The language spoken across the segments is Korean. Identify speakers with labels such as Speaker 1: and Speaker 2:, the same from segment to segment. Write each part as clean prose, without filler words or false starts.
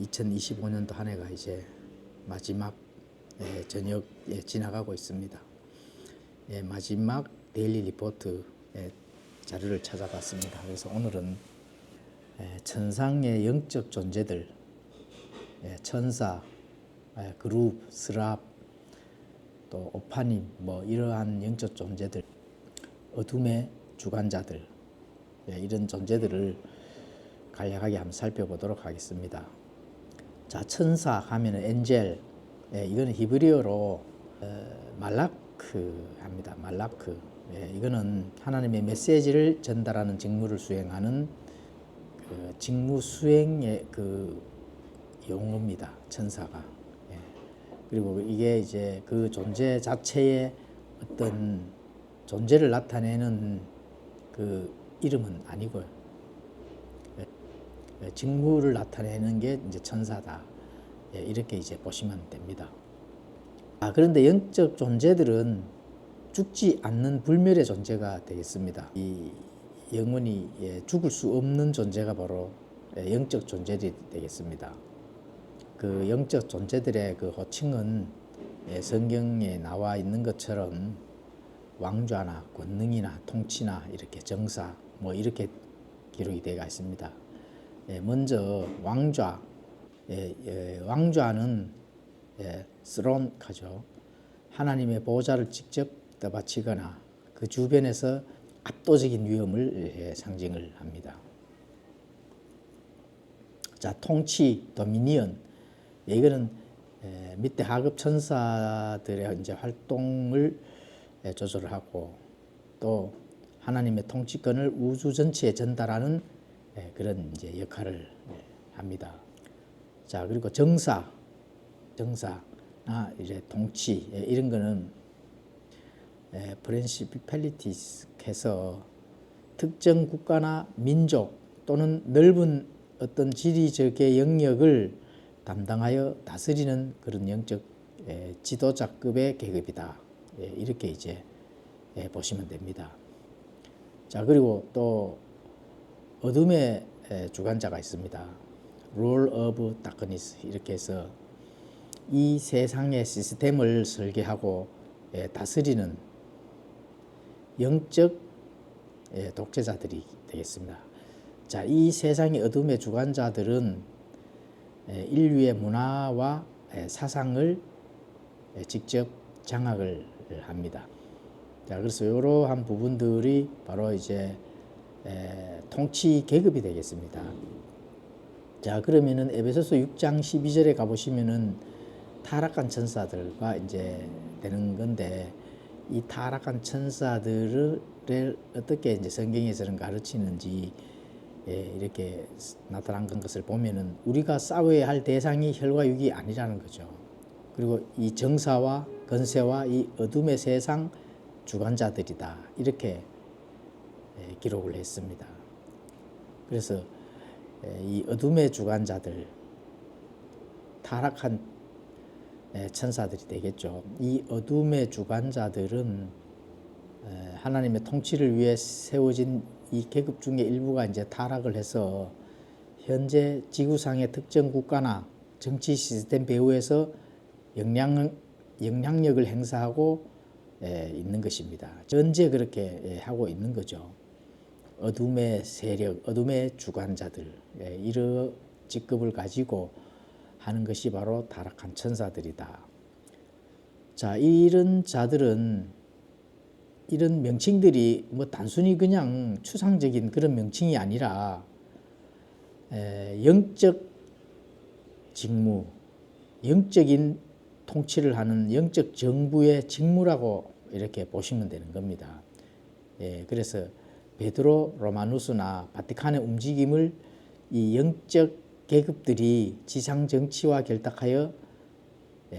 Speaker 1: 2025년도 한 해가 이제 마지막 저녁에 지나가고 있습니다. 마지막 데일리 리포트 자료를 찾아봤습니다. 그래서 오늘은 천상의 영적 존재들, 천사, 그룹, 스랍, 또 오파님, 뭐 이러한 영적 존재들, 어둠의 주관자들, 이런 존재들을 간략하게 한번 살펴보도록 하겠습니다. 자, 천사 하면은 엔젤, 이거는 히브리어로 말라크 합니다. 말라크. 이거는 하나님의 메시지를 전달하는 직무를 수행하는 그 직무 수행의 그 용어입니다. 천사가. 그리고 이게 이제 그 존재 자체의 어떤 존재를 나타내는 그 이름은 아니고요. 직무를 나타내는 게 이제 천사다. 이렇게 이제 보시면 됩니다. 그런데 영적 존재들은 죽지 않는 불멸의 존재가 되겠습니다. 이 영원히 죽을 수 없는 존재가 바로 영적 존재들이 되겠습니다. 그 영적 존재들의 그 호칭은 성경에 나와 있는 것처럼 왕좌나 권능이나 통치나 이렇게 정사 뭐 이렇게 기록이 되어 있습니다. 먼저 왕좌, 왕좌는 스론하죠. 하나님의 보좌를 직접 떠받치거나 그 주변에서 압도적인 위엄을 상징을 합니다. 자, 통치, 도미니언, 이거는 밑에 하급 천사들의 이제 활동을 조절을 하고 또 하나님의 통치권을 우주 전체에 전달하는 그런 이제 역할을 합니다. 자, 그리고 정사나 이제 통치 이런 거는 프린시피팔리티스 해서 특정 국가나 민족 또는 넓은 어떤 지리적의 영역을 담당하여 다스리는 그런 영적 지도자급의 계급이다. 이렇게 이제 보시면 됩니다. 자, 그리고 또 어둠의 주관자가 있습니다. Rule of Darkness 이렇게 해서 이 세상의 시스템을 설계하고 다스리는 영적 독재자들이 되겠습니다. 자, 이 세상의 어둠의 주관자들은 인류의 문화와 사상을 직접 장악을 합니다. 자, 그래서 이러한 부분들이 바로 이제 통치 계급이 되겠습니다. 자, 그러면은 에베소서 6장 12절에 가보시면은 타락한 천사들과 이제 되는 건데 이 타락한 천사들을 어떻게 이제 성경에서는 가르치는지 이렇게 나타난 것을 보면은 우리가 싸워야 할 대상이 혈과 육이 아니라는 거죠. 그리고 이 정사와 권세와 이 어둠의 세상 주관자들이다. 이렇게 기록을 했습니다. 그래서 이 어둠의 주관자들, 타락한 천사들이 되겠죠. 이 어둠의 주관자들은 하나님의 통치를 위해 세워진 이 계급 중에 일부가 이제 타락을 해서 현재 지구상의 특정 국가나 정치 시스템 배후에서 영향력을 행사하고 있는 것입니다. 현재 그렇게 하고 있는 거죠. 어둠의 세력, 어둠의 주관자들, 이런 직급을 가지고 하는 것이 바로 타락한 천사들이다. 자, 이런 자들은 이런 명칭들이 뭐 단순히 그냥 추상적인 그런 명칭이 아니라 영적 직무, 영적인 통치를 하는 영적 정부의 직무라고 이렇게 보시면 되는 겁니다. 그래서 베드로 로마누스나 바티칸의 움직임을 이 영적 계급들이 지상 정치와 결탁하여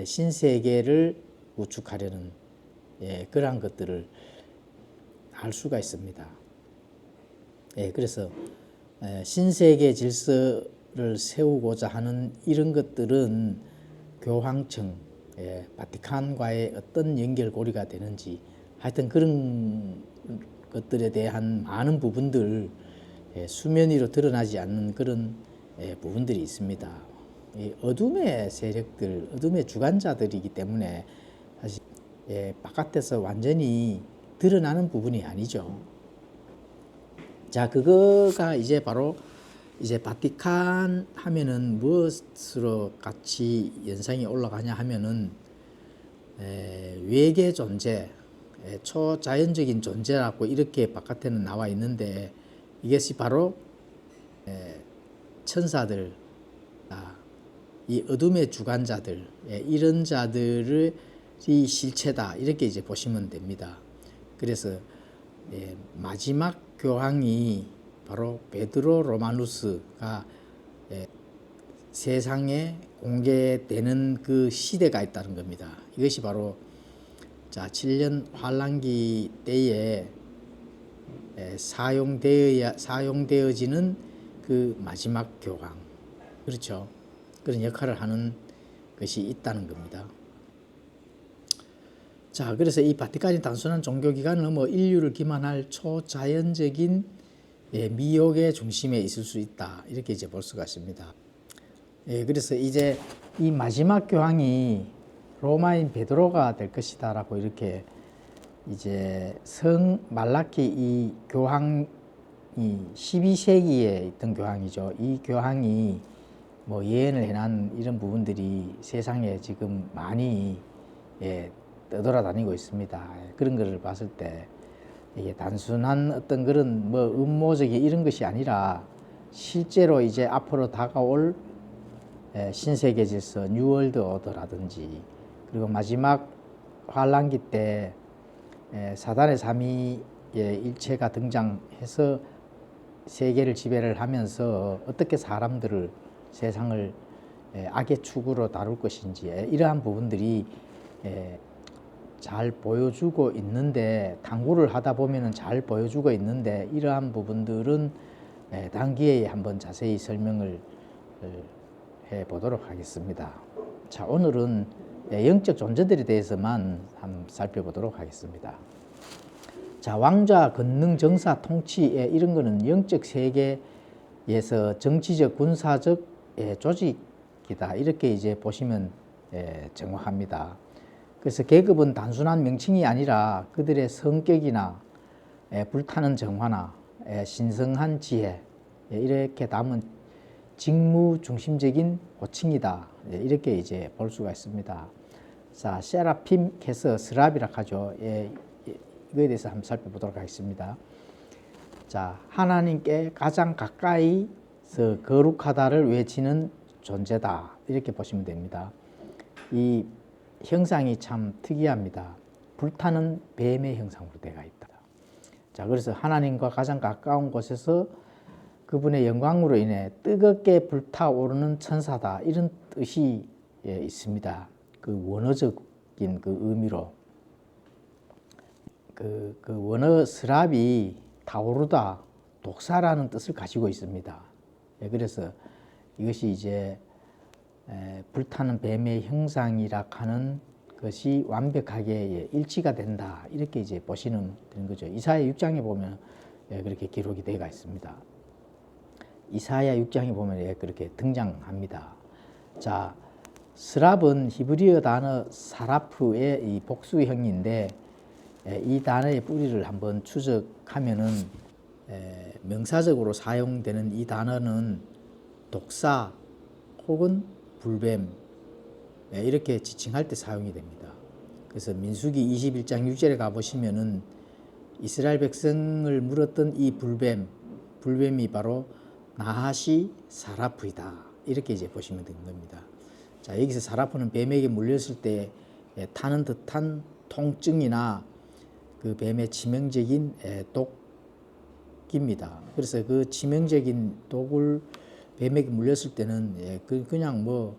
Speaker 1: 신세계를 구축하려는 그러한 것들을 알 수가 있습니다. 그래서 신세계 질서를 세우고자 하는 이런 것들은 교황청, 바티칸과의 어떤 연결고리가 되는지 하여튼 그런 것들에 대한 많은 부분들 수면 위로 드러나지 않는 그런 부분들이 있습니다. 이 어둠의 세력들, 어둠의 주관자들이기 때문에 사실 바깥에서 완전히 드러나는 부분이 아니죠. 자, 그거가 이제 바로 이제 바티칸 하면은 무엇으로 같이 연상이 올라가냐 하면은 외계 존재, 초자연적인 존재라고 이렇게 바깥에는 나와 있는데 이것이 바로 천사들, 이 어둠의 주관자들, 이런 자들의 실체다 이렇게 이제 보시면 됩니다. 그래서 마지막 교황이 바로 베드로 로마누스가 세상에 공개되는 그 시대가 있다는 겁니다. 이것이 바로 자 7년 환란기 때에 사용되어지는 그 마지막 교황, 그렇죠. 그런 역할을 하는 것이 있다는 겁니다. 자, 그래서 이 바티칸이 단순한 종교기관을 넘어 인류를 기만할 초자연적인 미혹의 중심에 있을 수 있다. 이렇게 이제 볼 수가 있습니다. 그래서 이제 이 마지막 교황이 로마인 베드로가 될 것이다라고 이렇게 이제 성 말라키 이 교황이 12세기에 있던 교황이죠. 이 교황이 뭐 예언을 해난 이런 부분들이 세상에 지금 많이 떠돌아다니고 있습니다. 그런 것을 봤을 때 이게 단순한 어떤 그런 뭐 음모적인 이런 것이 아니라 실제로 이제 앞으로 다가올 신세계 질서, 뉴월드 오더라든지 그리고 마지막 환란기 때 사단의 삼위의 일체가 등장해서 세계를 지배를 하면서 어떻게 사람들을 세상을 악의 축으로 다룰 것인지 이러한 부분들이 잘 보여주고 있는데 탐구를 하다 보면은 잘 보여주고 있는데 이러한 부분들은 다음 기회에 한번 자세히 설명을 해 보도록 하겠습니다. 자, 오늘은 영적 존재들에 대해서만 한번 살펴보도록 하겠습니다. 자, 왕좌, 권능, 정사, 통치 이런 거는 영적 세계에서 정치적, 군사적 조직이다. 이렇게 이제 보시면 정확합니다. 그래서 계급은 단순한 명칭이 아니라 그들의 성격이나 불타는 정화나 신성한 지혜 이렇게 담은 직무 중심적인 호칭이다. 이렇게 이제 볼 수가 있습니다. 자, 세라핌, 캐서, 스랍이라 하죠. 이거에 대해서 한번 살펴보도록 하겠습니다. 자, 하나님께 가장 가까이서 거룩하다를 외치는 존재다. 이렇게 보시면 됩니다. 이 형상이 참 특이합니다. 불타는 뱀의 형상으로 되어 있다. 자, 그래서 하나님과 가장 가까운 곳에서 그분의 영광으로 인해 뜨겁게 불타오르는 천사다. 이런 뜻이 있습니다. 그 원어적인 그 의미로 그 원어 스랍이 타오르다, 독사라는 뜻을 가지고 있습니다. 그래서 이것이 이제 불타는 뱀의 형상이라 하는 것이 완벽하게 일치가 된다. 이렇게 이제 보시는 그런 거죠. 이사야 6장에 보면 그렇게 기록이 되어 있습니다. 이사야 6장에 보면 그렇게 등장합니다. 자, 스랍은 히브리어 단어 사라프의 이 복수형인데 이 단어의 뿌리를 한번 추적하면은 명사적으로 사용되는 이 단어는 독사 혹은 불뱀 이렇게 지칭할 때 사용이 됩니다. 그래서 민수기 21장 6절에 가보시면은 이스라엘 백성을 물었던 이 불뱀이 바로 나하시 사라프이다. 이렇게 이제 보시면 되는 겁니다. 자, 여기서 사라프는 뱀에게 물렸을 때 타는 듯한 통증이나 그 뱀의 치명적인 독입니다. 그래서 그 치명적인 독을 뱀에게 물렸을 때는 그냥 뭐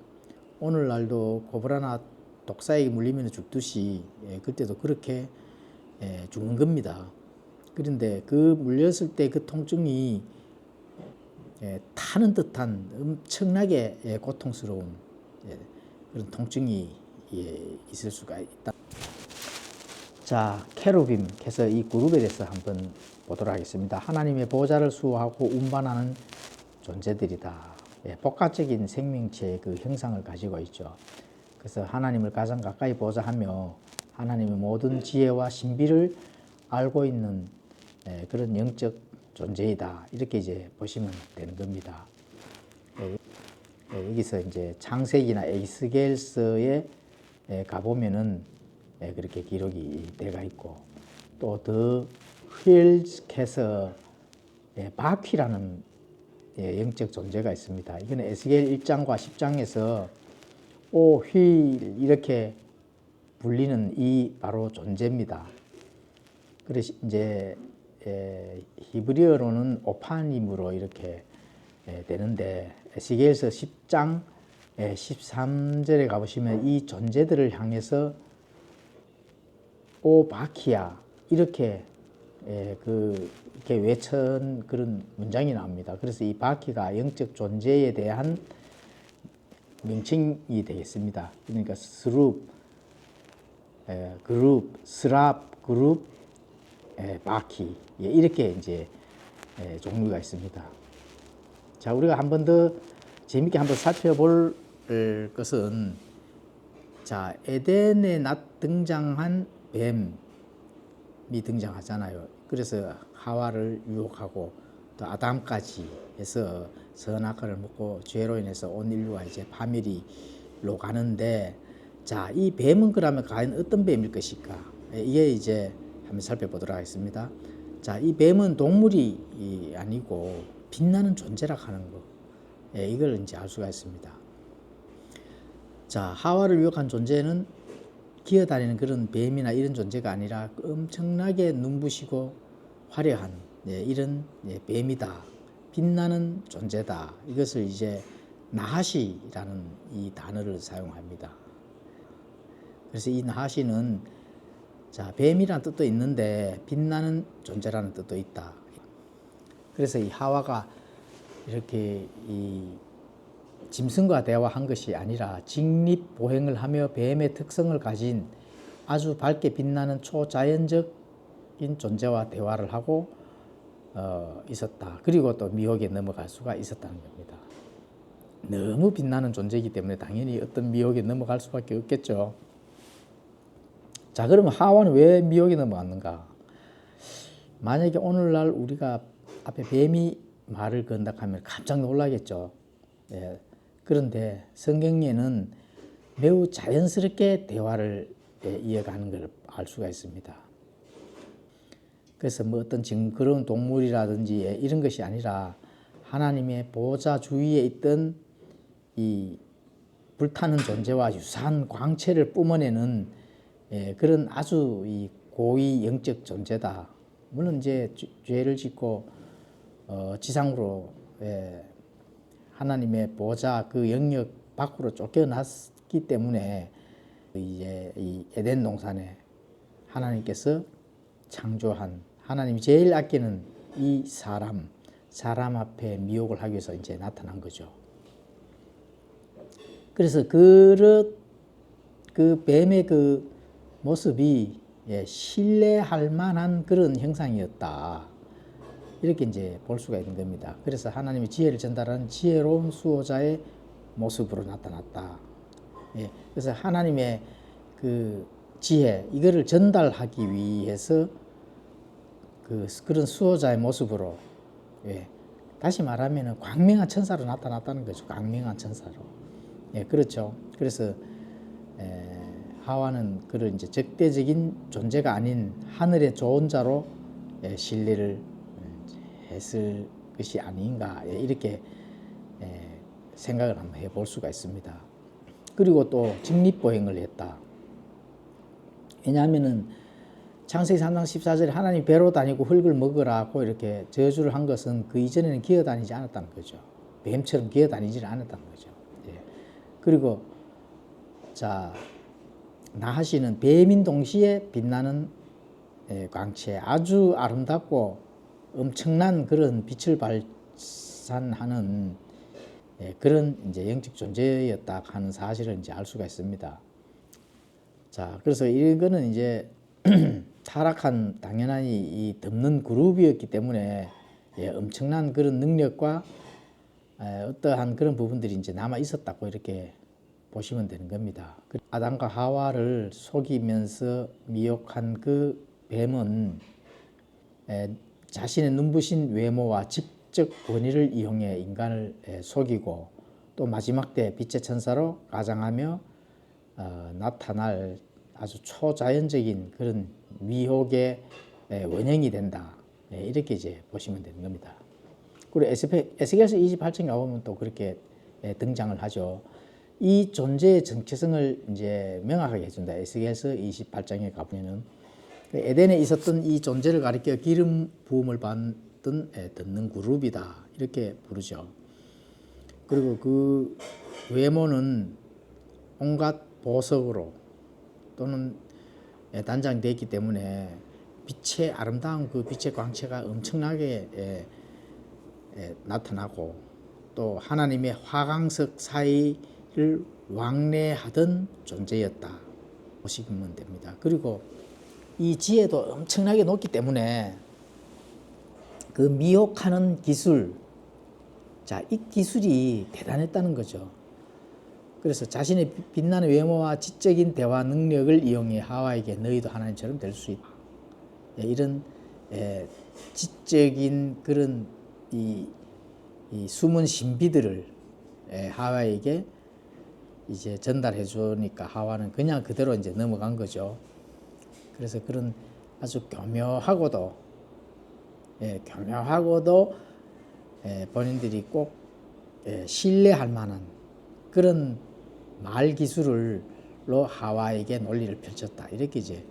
Speaker 1: 오늘날도 코브라나 독사에게 물리면 죽듯이 그때도 그렇게 죽는 겁니다. 그런데 그 물렸을 때 그 통증이 타는 듯한 엄청나게 고통스러운 그런 통증이 있을 수가 있다. 자, 케루빔, 그래서 이 그룹에 대해서 한번 보도록 하겠습니다. 하나님의 보좌를 수호하고 운반하는 존재들이다. 복합적인 생명체의 그 형상을 가지고 있죠. 그래서 하나님을 가장 가까이 보자 하며 하나님의 모든 지혜와 신비를 알고 있는 그런 영적 존재이다. 이렇게 이제 보시면 되는 겁니다. 여기서 이제 창세기나 에스겔서에 가보면은 그렇게 기록이 되어 있고 또 더 휠께서 바퀴라는 영적 존재가 있습니다. 이거는 에스겔 1장과 10장에서 오 휠 이렇게 불리는 이 바로 존재입니다. 그래서 이제 히브리어로는 오파님으로 이렇게 되는데 에스겔서 10장 13절에 가보시면 이 존재들을 향해서 오 바키야 이렇게 이렇게 외친 그런 문장이 나옵니다. 그래서 이 바키가 영적 존재에 대한 명칭이 되겠습니다. 그러니까 스룹, 그룹, 스랍, 그룹, 바키 이렇게 이제 종류가 있습니다. 자, 우리가 한 번 더 재밌게 한번 살펴볼 것은 자 에덴에 등장한 뱀이 등장하잖아요. 그래서 하와를 유혹하고 또 아담까지 해서 선악과를 먹고 죄로 인해서 온 인류가 이제 파멸이로 가는데 자, 이 뱀은 그러면 과연 어떤 뱀일 것일까? 이게 이제 한번 살펴보도록 하겠습니다. 자, 이 뱀은 동물이 아니고 빛나는 존재라 하는 거. 이걸 이제 알 수가 있습니다. 자, 하와를 유혹한 존재는 기어다니는 그런 뱀이나 이런 존재가 아니라 엄청나게 눈부시고 화려한 이런 뱀이다. 빛나는 존재다. 이것을 이제 나하시라는 이 단어를 사용합니다. 그래서 이 나하시는 자, 뱀이라는 뜻도 있는데 빛나는 존재라는 뜻도 있다. 그래서 이 하와가 이렇게 이 짐승과 대화한 것이 아니라 직립보행을 하며 뱀의 특성을 가진 아주 밝게 빛나는 초자연적인 존재와 대화를 하고 있었다. 그리고 또 미혹에 넘어갈 수가 있었다는 겁니다. 너무 빛나는 존재이기 때문에 당연히 어떤 미혹에 넘어갈 수밖에 없겠죠. 자, 그러면 하와는 왜 미혹에 넘어갔는가? 만약에 오늘날 우리가 앞에 뱀이 말을 건다 하면 깜짝 놀라겠죠. 그런데 성경에는 매우 자연스럽게 대화를 이어가는 걸 알 수가 있습니다. 그래서 뭐 어떤 징그러운 동물이라든지 이런 것이 아니라 하나님의 보호자 주위에 있던 이 불타는 존재와 유사한 광채를 뿜어내는 그런 아주 이 고위 영적 존재다. 물론 이제 죄를 짓고 지상으로 하나님의 보호자 그 영역 밖으로 쫓겨났기 때문에 이제 이 에덴 동산에 하나님께서 창조한 하나님이 제일 아끼는 이 사람 앞에 미혹을 하기 위해서 이제 나타난 거죠. 그래서 그 뱀의 그 모습이 신뢰할 만한 그런 형상이었다. 이렇게 이제 볼 수가 있는 겁니다. 그래서 하나님의 지혜를 전달하는 지혜로운 수호자의 모습으로 나타났다. 그래서 하나님의 그 지혜 이거를 전달하기 위해서 그런 수호자의 모습으로 다시 말하면 광명한 천사로 나타났다는 거죠. 광명한 천사로. 그렇죠. 그래서 하와는 그런 이제 적대적인 존재가 아닌 하늘의 조언자로 신뢰를 했을 것이 아닌가 이렇게 생각을 한번 해볼 수가 있습니다. 그리고 또 직립보행을 했다. 왜냐하면은 창세기 3장 14절에 하나님 배로 다니고 흙을 먹으라고 이렇게 저주를 한 것은 그 이전에는 기어다니지 않았다는 거죠. 뱀처럼 기어다니지를 않았다는 거죠. 그리고 자 나하시는 뱀인 동시에 빛나는 광채 아주 아름답고 엄청난 그런 빛을 발산하는 그런 이제 영적 존재였다 하는 사실을 이제 알 수가 있습니다. 자, 그래서 이거는 이제 타락한 당연히 이 덮는 그룹이었기 때문에 엄청난 그런 능력과 어떠한 그런 부분들이 이제 남아 있었다고 이렇게 보시면 되는 겁니다. 아담과 하와를 속이면서 미혹한 그 뱀은 자신의 눈부신 외모와 지적 권위를 이용해 인간을 속이고 또 마지막 때 빛의 천사로 가장하며 나타날 아주 초자연적인 그런 미혹의 원형이 된다. 이렇게 이제 보시면 되는 겁니다. 그리고 에스겔서 28장 가보면 또 그렇게 등장을 하죠. 이 존재의 정체성을 이제 명확하게 해준다. 에스겔서 28장에 가보면은 에덴에 있었던 이 존재를 가리켜 기름 부음을 받던 듣는 그룹이다. 이렇게 부르죠. 그리고 그 외모는 온갖 보석으로 또는 단장되어 있기 때문에 빛의 아름다운 그 빛의 광채가 엄청나게 나타나고 또 하나님의 화강석 사이를 왕래하던 존재였다 보시면 됩니다. 그리고 이 지혜도 엄청나게 높기 때문에 그 미혹하는 기술, 자, 이 기술이 대단했다는 거죠. 그래서 자신의 빛나는 외모와 지적인 대화 능력을 이용해 하와에게 너희도 하나님처럼 될 수 있다. 이런 지적인 그런 이 숨은 신비들을 하와에게 이제 전달해 주니까 하와는 그냥 그대로 이제 넘어간 거죠. 그래서 그런 아주 교묘하고도 본인들이 꼭 신뢰할 만한 그런 말 기술로 하와에게 논리를 펼쳤다. 이렇게 이제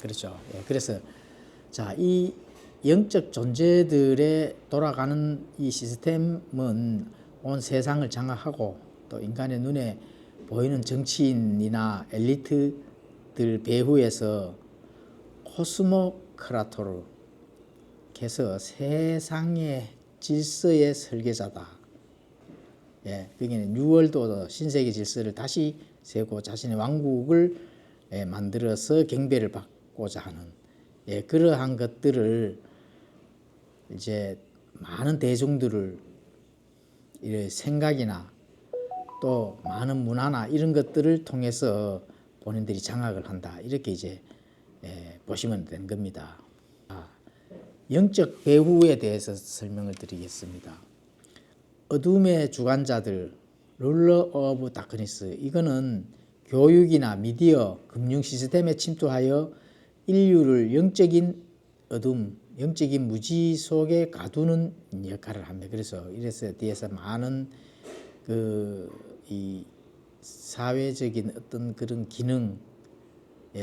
Speaker 1: 그렇죠. 그래서 자, 이 영적 존재들의 돌아가는 이 시스템은 온 세상을 장악하고 또 인간의 눈에 보이는 정치인이나 엘리트들 배후에서 코스모크라토르 해서 세상의 질서의 설계자다. 그게 뉴월드 신세계 질서를 다시 세우고 자신의 왕국을 만들어서 경배를 받고자 하는 그러한 것들을 이제 많은 대중들을 생각이나 또 많은 문화나 이런 것들을 통해서 본인들이 장악을 한다. 이렇게 이제 보시면 되는 겁니다. 영적 배후에 대해서 설명을 드리겠습니다. 어둠의 주관자들, 룰러 오브 다크니스, 이거는 교육이나 미디어, 금융 시스템에 침투하여 인류를 영적인 어둠, 영적인 무지 속에 가두는 역할을 합니다. 그래서 이래서 뒤에서 많은 이 사회적인 어떤 그런 기능,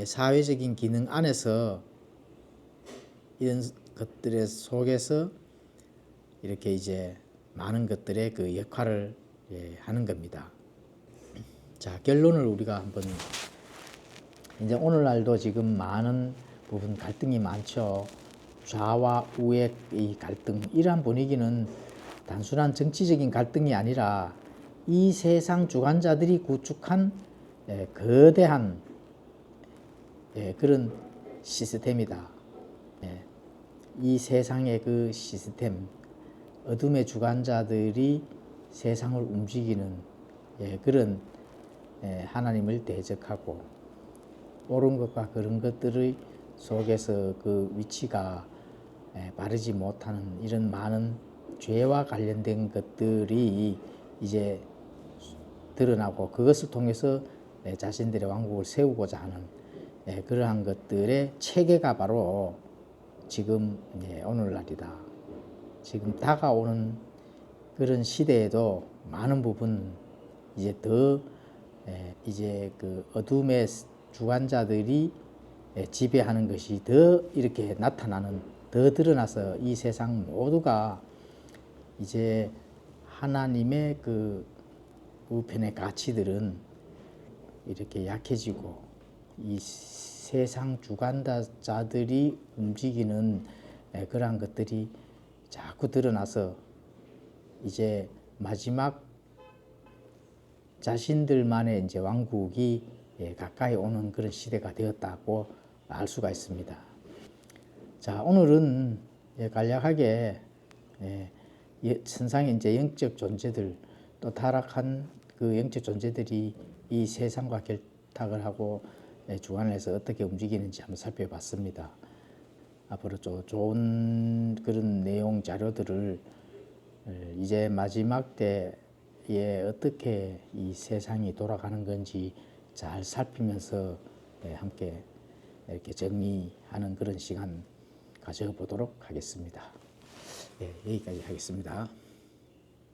Speaker 1: 사회적인 기능 안에서 이런 것들의 속에서 이렇게 이제 많은 것들의 그 역할을 하는 겁니다. 자, 결론을 우리가 한번 이제 오늘날도 지금 많은 부분 갈등이 많죠. 좌와 우의 이 갈등, 이러한 분위기는 단순한 정치적인 갈등이 아니라 이 세상 주관자들이 구축한 거대한 그런 시스템이다. 이 세상의 그 시스템, 어둠의 주관자들이 세상을 움직이는 그런 하나님을 대적하고 옳은 것과 그런 것들의 속에서 그 위치가 바르지 못하는 이런 많은 죄와 관련된 것들이 이제 드러나고 그것을 통해서 자신들의 왕국을 세우고자 하는 그러한 것들의 체계가 바로 지금 오늘날이다. 지금 다가오는 그런 시대에도 많은 부분 이제 더 이제 그 어둠의 주관자들이 지배하는 것이 더 이렇게 나타나는, 더 드러나서 이 세상 모두가 이제 하나님의 그 우편의 가치들은 이렇게 약해지고 이 세상 주관자들이 움직이는 그러한 것들이 자꾸 드러나서 이제 마지막 자신들만의 이제 왕국이 가까이 오는 그런 시대가 되었다고 알 수가 있습니다. 자, 오늘은 간략하게 천상의 이제 영적 존재들 또 타락한 그 영적 존재들이 이 세상과 결탁을 하고 주관을 해서 어떻게 움직이는지 한번 살펴봤습니다. 앞으로 좋은 그런 내용 자료들을 이제 마지막 때에 어떻게 이 세상이 돌아가는 건지 잘 살피면서 함께 이렇게 정리하는 그런 시간 가져보도록 하겠습니다. 여기까지 하겠습니다.